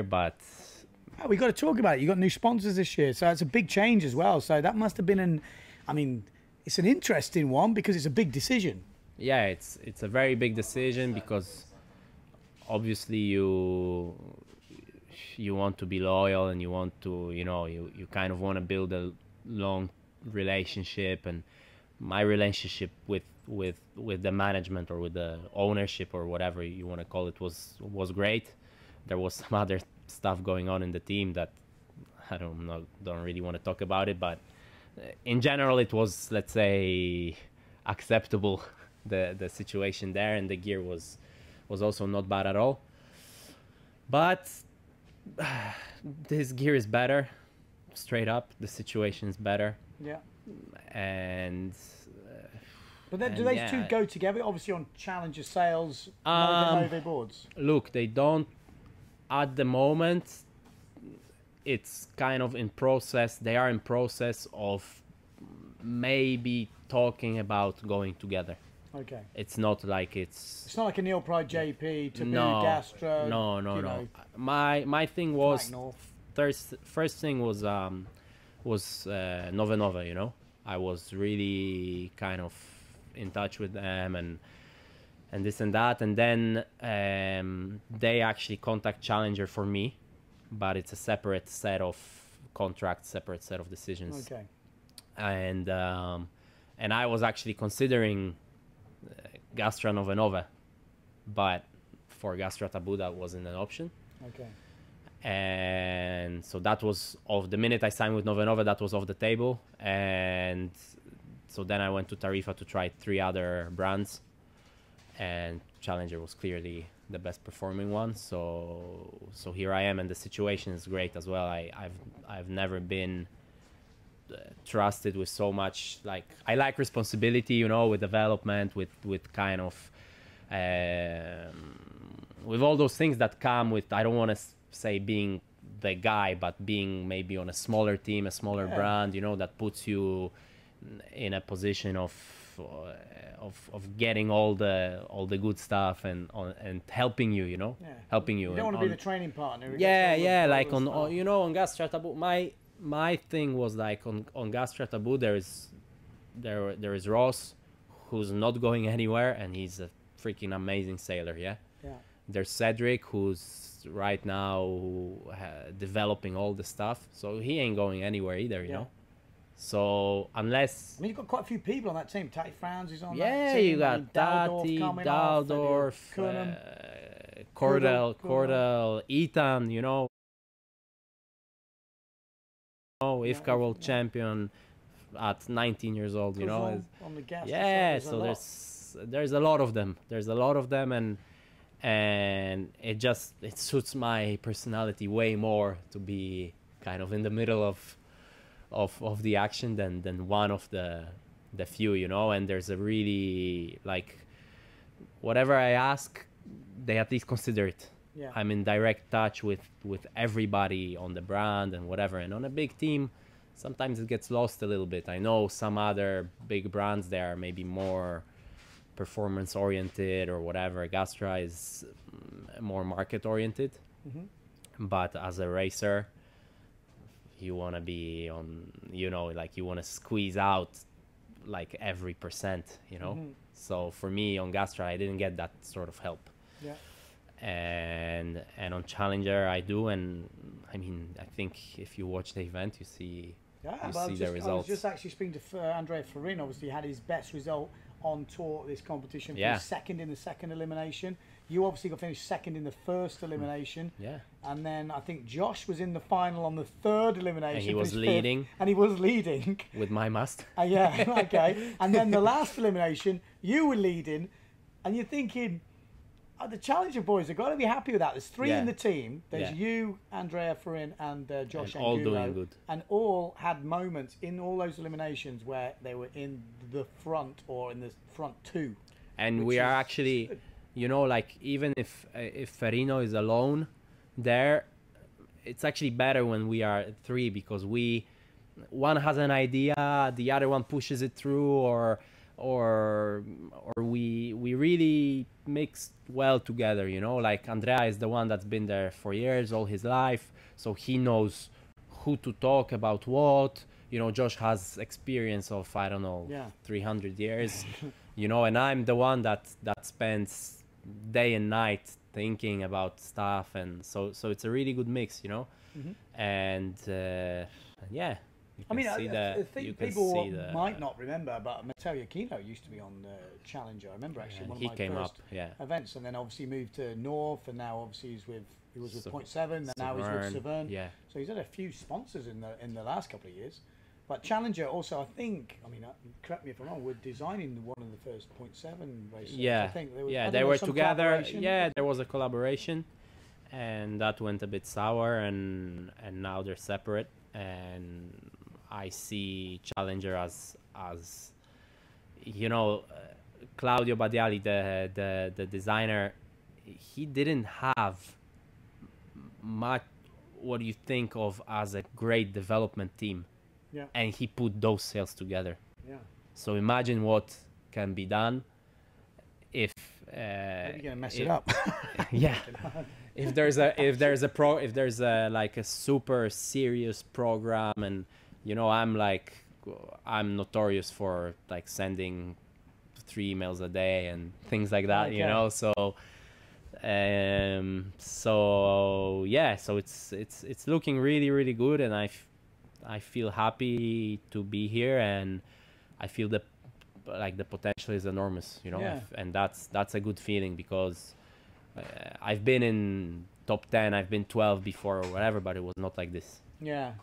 but Oh, we got to talk about it. You got new sponsors this year, so it's a big change as well. So that must have been I mean, it's an interesting one because it's a big decision. yeah, it's a very big decision because obviously you want to be loyal and you want to, you kind of want to build a long relationship, and my relationship with the management or with the ownership or whatever you want to call it was great. There was some other stuff going on in the team that I don't really want to talk about it, but in general it was, let's say, acceptable, the situation there, and the gear was also not bad at all. But this gear is better, straight up. The situation is better. Yeah. And but then, do those two go together? Obviously, on Challenger Sails, NoveNove boards. Look, they don't at the moment. It's kind of in process. They are in process of maybe talking about going together. Okay. It's not like it's not like a Neil Pride JP to be Gastro. No. My thing was first thing was NoveNove. I was really kind of in touch with them and this and that, and then they actually contact Challenger for me, but it's a separate set of contracts, separate set of decisions. Okay. And I was actually considering Gastra NoveNove, but for Gastra Taboo that wasn't an option. Okay. And so that was off the minute I signed with NoveNove, that was off the table. And so then I went to Tarifa to try 3 other brands, and Challenger was clearly the best performing one. So here I am, and the situation is great as well. I've never been trusted with so much, like, I like responsibility, with development, with kind of with all those things that come with, I don't want to say being the guy, but being maybe on a smaller team, a smaller brand, that puts you in a position of getting all the good stuff and helping you, helping you. You don't want to be the training partner. Like on Gastra Taboo, my thing was like on Gastra Taboo, there is Ross, who's not going anywhere, and he's a freaking amazing sailor. Yeah. There's Cedric, who's right now developing all the stuff, so he ain't going anywhere either. You know. So unless you've got quite a few people on that team. Tati Frowns is on that team. Yeah, you got Tati, Daldorf, Cordell, Ethan. IFCA world champion at 19 years old. On the gas. So there's a lot of them. And it suits my personality way more to be kind of in the middle of the action than one of the few, and there's a really, like, whatever I ask, they at least consider it. I'm in direct touch with everybody on the brand and whatever, and on a big team sometimes it gets lost a little bit. I know some other big brands, they are maybe more performance oriented or whatever. Gastra is more market oriented, but as a racer you want to be on, like, you want to squeeze out like every percent, so for me on Gastra I didn't get that sort of help. And on Challenger I do, and I mean, I think if you watch the event you see the results. I was just actually speaking to Andrea Farin. Obviously had his best result on tour at this competition. Second in the second elimination. You obviously got finished second in the first elimination. And then I think Josh was in the final on the third elimination. And he was leading. With my must. Okay. And then the last elimination, you were leading, and you're thinking, the Challenger boys have got to be happy with that. There's 3 in the team. There's you, Andrea Farin, and Josh and all doing good. And all had moments in all those eliminations where they were in the front or in the front 2. And we are actually, like, even if Ferrino is alone there, it's actually better when we are 3, because one has an idea, the other one pushes it through, or or we really mix well together, you know. Like Andrea is the one that's been there for years, all his life, so he knows who to talk about what, you know. Josh has experience of, I don't know, 300 years, you know, and I'm the one that spends day and night thinking about stuff, and so it's a really good mix, you know. And yeah, I mean, I think people might not remember, but Matteo Aquino used to be on Challenger. I remember actually one of my first events, and then obviously moved to North, and now obviously he was with Point 7, and now he's with Severn. Yeah. So he's had a few sponsors in the last couple of years. But Challenger also, I think, I mean, correct me if I'm wrong, we're designing one of the first Point 7 races. Yeah, I think they were together. Yeah, there was a collaboration, and that went a bit sour, and now they're separate. And I see Challenger as you know, Claudio Badiali, the designer, he didn't have much what you think of as a great development team. Yeah. And he put those sails together. Yeah. So imagine what can be done if you're gonna mess it up. Yeah. If there's a like a super serious program, and you know, I'm notorious for like sending 3 emails a day and things like that, you know. So yeah, so it's looking really good, and I feel happy to be here, and I feel the potential is enormous, you know. Yeah. And that's a good feeling, because I've been in top 10, I've been 12 before or whatever, but it was not like this. Yeah.